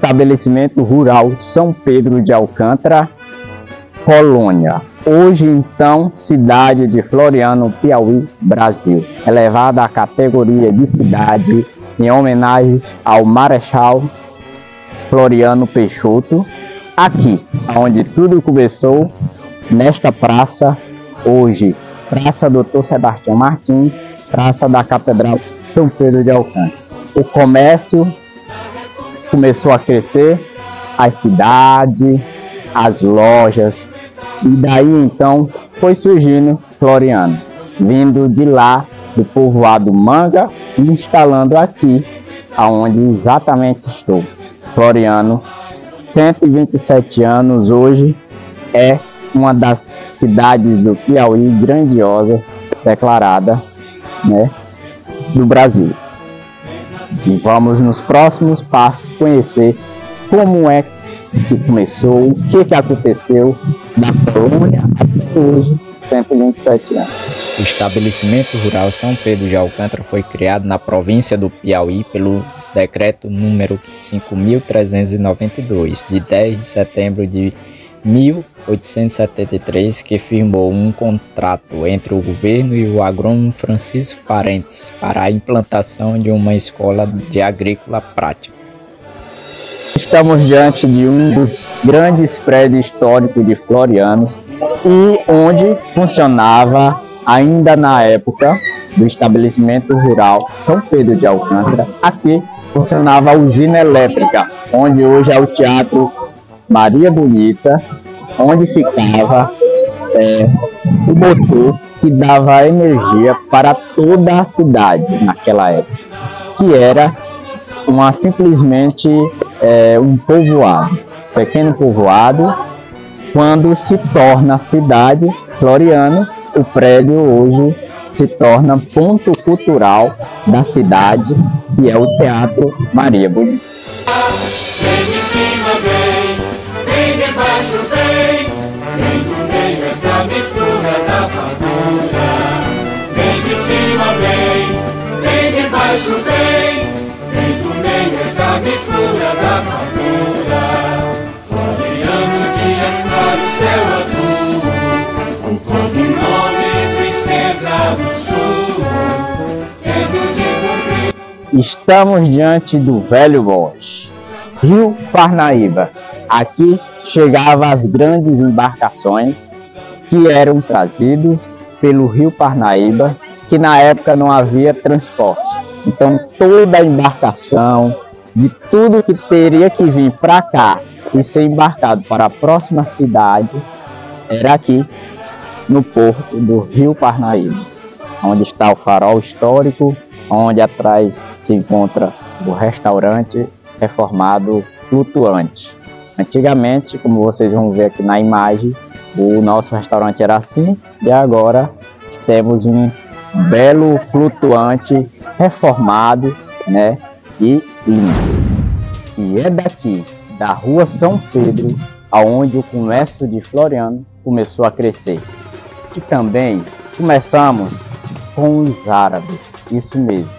estabelecimento rural São Pedro de Alcântara, Colônia. Hoje, então, cidade de Floriano, Piauí, Brasil. Elevada à categoria de cidade em homenagem ao Marechal Floriano Peixoto. Aqui, onde tudo começou, nesta praça, hoje, Praça Dr. Sebastião Martins, Praça da Catedral São Pedro de Alcântara. O comércio começou a crescer, a cidade, as lojas, e daí então foi surgindo Floriano, vindo de lá do povoado Manga e instalando aqui, aonde exatamente estou. Floriano, 127 anos hoje, é uma das cidades do Piauí grandiosas declarada, né, do Brasil. E vamos nos próximos passos conhecer como é que começou, o que aconteceu na colônia até hoje, 127 anos. O estabelecimento rural São Pedro de Alcântara foi criado na província do Piauí pelo decreto número 5.392, de 10 de setembro de 1873, que firmou um contrato entre o governo e o agrônomo Francisco Parentes para a implantação de uma escola de agrícola prática. Estamos diante de um dos grandes prédios históricos de Floriano e onde funcionava, ainda na época do estabelecimento rural São Pedro de Alcântara, aqui funcionava a usina elétrica, onde hoje é o Teatro Maria Bonita, onde ficava o motor que dava energia para toda a cidade naquela época, que era simplesmente um povoado, pequeno povoado. Quando se torna cidade, Floriano, o prédio hoje se torna ponto cultural da cidade, que é o Teatro Maria Bonita. Vem de cima, vem de baixo, vem do meio essa mistura da fartura. Vem de cima, vem de baixo, vem do meio essa mistura da fartura. Floriano, dias claros, céu azul, o povo nome, princesa do sul, tempo de cumprir. Estamos diante do Velho Bosque, Rio Parnaíba. Aqui chegavam as grandes embarcações que eram trazidas pelo Rio Parnaíba, que na época não havia transporte. Então toda a embarcação, de tudo que teria que vir para cá e ser embarcado para a próxima cidade, era aqui no porto do Rio Parnaíba, onde está o farol histórico, onde atrás se encontra o restaurante reformado flutuante. Antigamente, como vocês vão ver aqui na imagem, o nosso restaurante era assim, e agora temos um belo flutuante reformado, né, e limpo. E é daqui, da rua São Pedro, aonde o comércio de Floriano começou a crescer. E também começamos com os árabes, isso mesmo.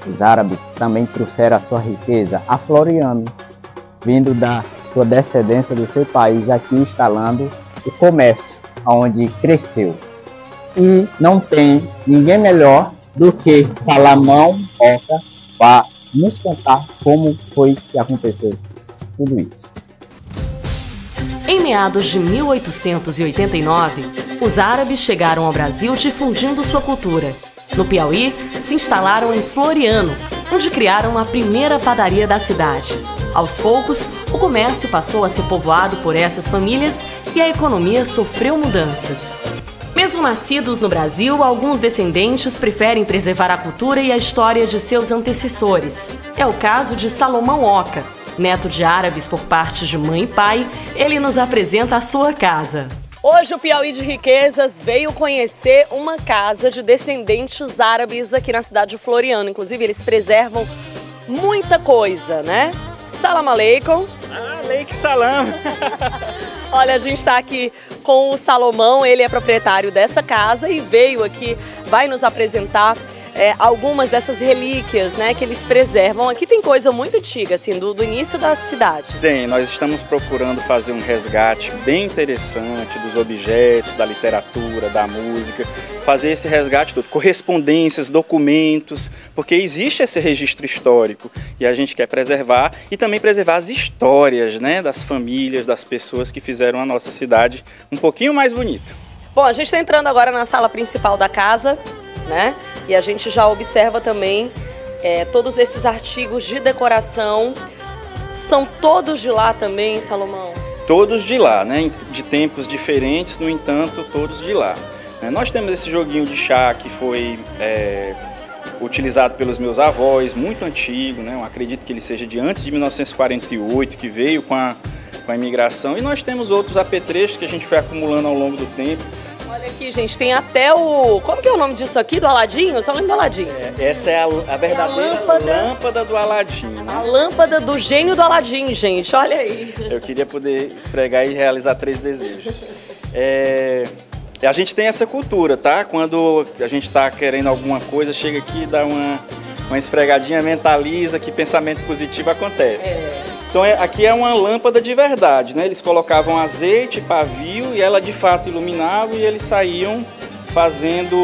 Os árabes também trouxeram a sua riqueza a Floriano, vindo da sua descendência do seu país, aqui instalando o comércio, onde cresceu. E não tem ninguém melhor do que Salomão Oca para nos contar como foi que aconteceu tudo isso. Em meados de 1889, os árabes chegaram ao Brasil difundindo sua cultura. No Piauí, se instalaram em Floriano, onde criaram a primeira padaria da cidade. Aos poucos, o comércio passou a ser povoado por essas famílias e a economia sofreu mudanças. Mesmo nascidos no Brasil, alguns descendentes preferem preservar a cultura e a história de seus antecessores. É o caso de Salomão Oca, neto de árabes por parte de mãe e pai. Ele nos apresenta a sua casa. Hoje o Piauí de Riquezas veio conhecer uma casa de descendentes árabes aqui na cidade de Floriano. Inclusive, eles preservam muita coisa, né? Salam aleikum. Aleik salam. Olha, a gente está aqui com o Salomão, ele é proprietário dessa casa e veio aqui, vai nos apresentar algumas dessas relíquias, né, que eles preservam. Aqui tem coisa muito antiga, assim, do início da cidade. Tem, nós estamos procurando fazer um resgate bem interessante dos objetos, da literatura, da música, fazer esse resgate todo, correspondências, documentos, porque existe esse registro histórico e a gente quer preservar e também preservar as histórias, né, das famílias, das pessoas que fizeram a nossa cidade um pouquinho mais bonita. Bom, a gente está entrando agora na sala principal da casa, né? E a gente já observa também todos esses artigos de decoração. São todos de lá também, Salomão? Todos de lá, né? De tempos diferentes, no entanto, todos de lá. Nós temos esse joguinho de chá que foi utilizado pelos meus avós, muito antigo, né? Eu acredito que ele seja de antes de 1948, que veio com a imigração. E nós temos outros apetrechos que a gente foi acumulando ao longo do tempo. Olha aqui, gente, tem até o... Como que é o nome disso aqui? Do Aladinho? Eu só lembro do Aladinho. Essa é a verdadeira lâmpada do Aladinho, né? A lâmpada do gênio do Aladinho, gente. Olha aí. Eu queria poder esfregar e realizar 3 desejos. A gente tem essa cultura, tá? Quando a gente está querendo alguma coisa, chega aqui, dá uma esfregadinha, mentaliza, que pensamento positivo acontece. Então aqui é uma lâmpada de verdade, né? Eles colocavam azeite, pavio e ela de fato iluminava e eles saíam fazendo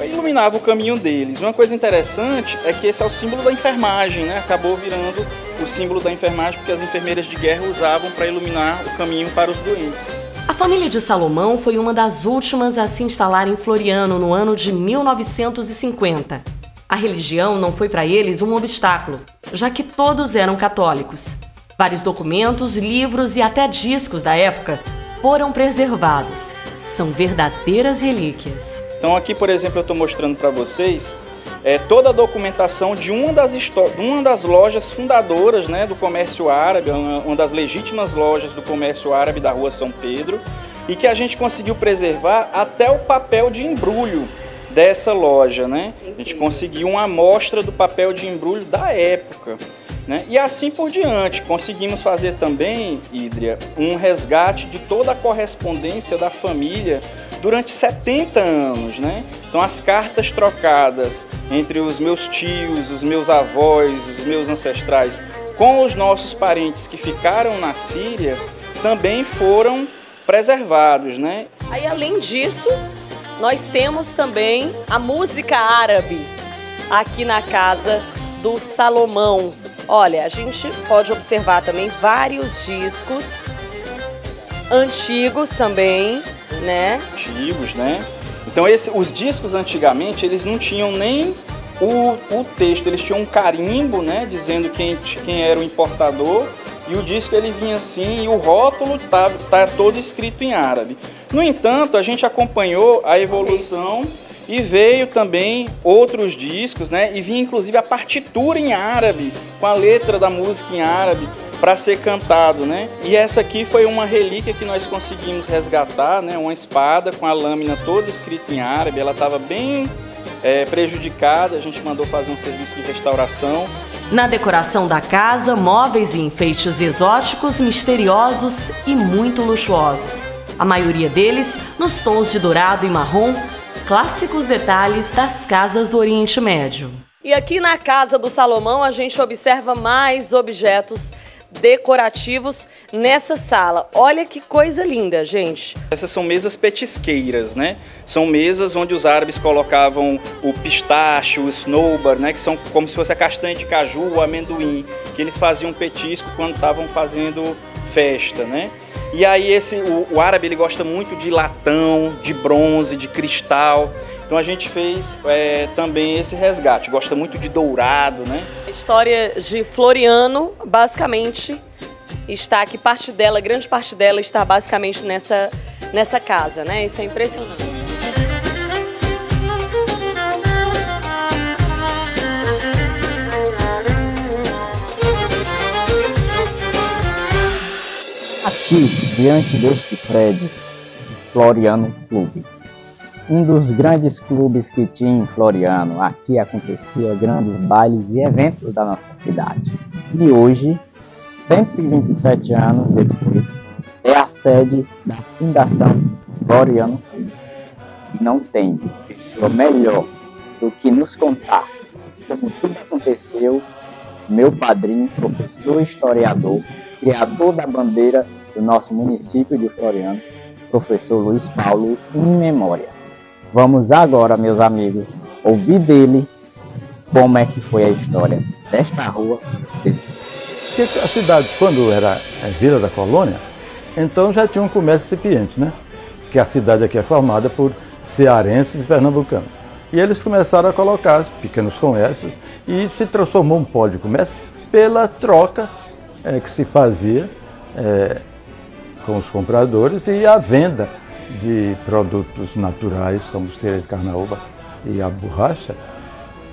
iluminava o caminho deles. Uma coisa interessante é que esse é o símbolo da enfermagem, né? Acabou virando o símbolo da enfermagem porque as enfermeiras de guerra usavam para iluminar o caminho para os doentes. A família de Salomão foi uma das últimas a se instalar em Floriano no ano de 1950. A religião não foi para eles um obstáculo, já que todos eram católicos. Vários documentos, livros e até discos da época foram preservados. São verdadeiras relíquias. Então aqui, por exemplo, eu estou mostrando para vocês toda a documentação de uma das lojas fundadoras, né, do comércio árabe, uma das legítimas lojas do comércio árabe da Rua São Pedro, e que a gente conseguiu preservar até o papel de embrulho dessa loja, né? A gente conseguiu uma amostra do papel de embrulho da época, né? E assim por diante. Conseguimos fazer também, Hídria, um resgate de toda a correspondência da família durante 70 anos, né? Então as cartas trocadas entre os meus tios, os meus avós, os meus ancestrais com os nossos parentes que ficaram na Síria também foram preservados, né? Aí, além disso, nós temos também a música árabe aqui na casa do Salomão. Olha, a gente pode observar também vários discos antigos também, né? Antigos, né? Então os discos antigamente, eles não tinham nem o texto, eles tinham um carimbo, né? Dizendo quem era o importador. E o disco ele vinha assim, e o rótulo tá todo escrito em árabe. No entanto, a gente acompanhou a evolução e veio também outros discos, né? E vinha inclusive a partitura em árabe, com a letra da música em árabe, para ser cantado, né? E essa aqui foi uma relíquia que nós conseguimos resgatar, né? Uma espada com a lâmina toda escrita em árabe, ela estava bem prejudicada, a gente mandou fazer um serviço de restauração. Na decoração da casa, móveis e enfeites exóticos, misteriosos e muito luxuosos. A maioria deles nos tons de dourado e marrom, clássicos detalhes das casas do Oriente Médio. E aqui na casa do Salomão a gente observa mais objetos decorativos nessa sala. Olha que coisa linda, gente. Essas são mesas petisqueiras, né? São mesas onde os árabes colocavam o pistache, o snowbar, né? Que são como se fosse a castanha de caju, o amendoim, que eles faziam petisco quando estavam fazendo festa, né? E aí o árabe ele gosta muito de latão, de bronze, de cristal. Então a gente fez também esse resgate. Gosta muito de dourado, né? A história de Floriano, basicamente, está aqui, grande parte dela está basicamente nessa casa, né? Isso é impressionante. Aqui, diante deste prédio, Floriano Clube. Um dos grandes clubes que tinha em Floriano. Aqui acontecia grandes bailes e eventos da nossa cidade. E hoje, 127 anos depois, é a sede da Fundação Floriano Clube. E não tem pessoa melhor do que nos contar como tudo aconteceu, meu padrinho, professor historiador, criador da bandeira do nosso município de Floriano, professor Luiz Paulo, em memória. Vamos agora, meus amigos, ouvir dele como é que foi a história desta rua. Porque a cidade, quando era Vila da Colônia, então já tinha um comércio incipiente, né? Que a cidade aqui é formada por cearenses e pernambucanos. E eles começaram a colocar pequenos comércios e se transformou um polo de comércio pela troca que se fazia com os compradores e a venda de produtos naturais, como o cera de carnaúba e a borracha,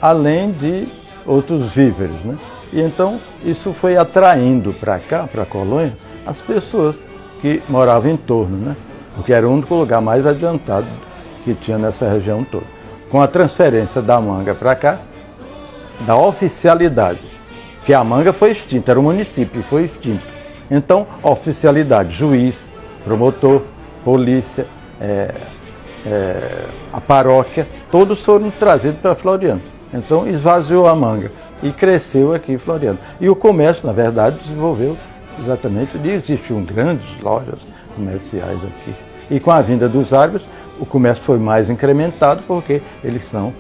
além de outros víveres, né? E então isso foi atraindo para cá, para a colônia, as pessoas que moravam em torno, né? Porque era o único lugar mais adiantado que tinha nessa região toda. Com a transferência da Manga para cá, da oficialidade, que a Manga foi extinta, era um município e foi extinto. Então, oficialidade, juiz, promotor, polícia, a paróquia, todos foram trazidos para Floriano. Então, esvaziou a Manga e cresceu aqui em Floriano. E o comércio, na verdade, desenvolveu exatamente, existiam grandes lojas comerciais aqui. E com a vinda dos árabes, o comércio foi mais incrementado porque eles são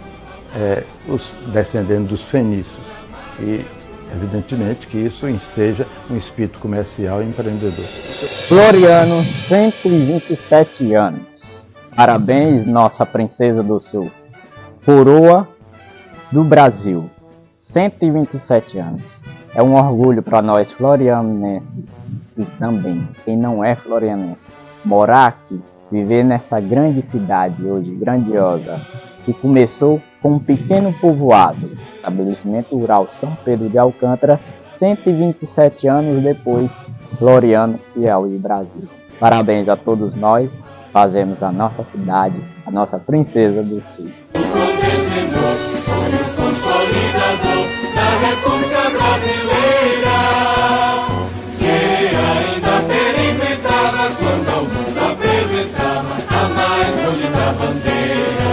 os descendentes dos fenícios. E, evidentemente, que isso enseja um espírito comercial e empreendedor. Floriano, 127 anos. Parabéns, nossa princesa do Sul. Coroa do Brasil, 127 anos. É um orgulho para nós florianenses e também quem não é florianense. Morar aqui, viver nessa grande cidade hoje grandiosa, que começou com um pequeno povoado, estabelecimento rural São Pedro de Alcântara, 127 anos depois, Floriano, Piauí, Brasil. Parabéns a todos nós, fazemos a nossa cidade, a nossa princesa do Sul. Consolidador da República Brasileira, que ainda perimentava quando ao mundo apresentava a mais bonita bandeira.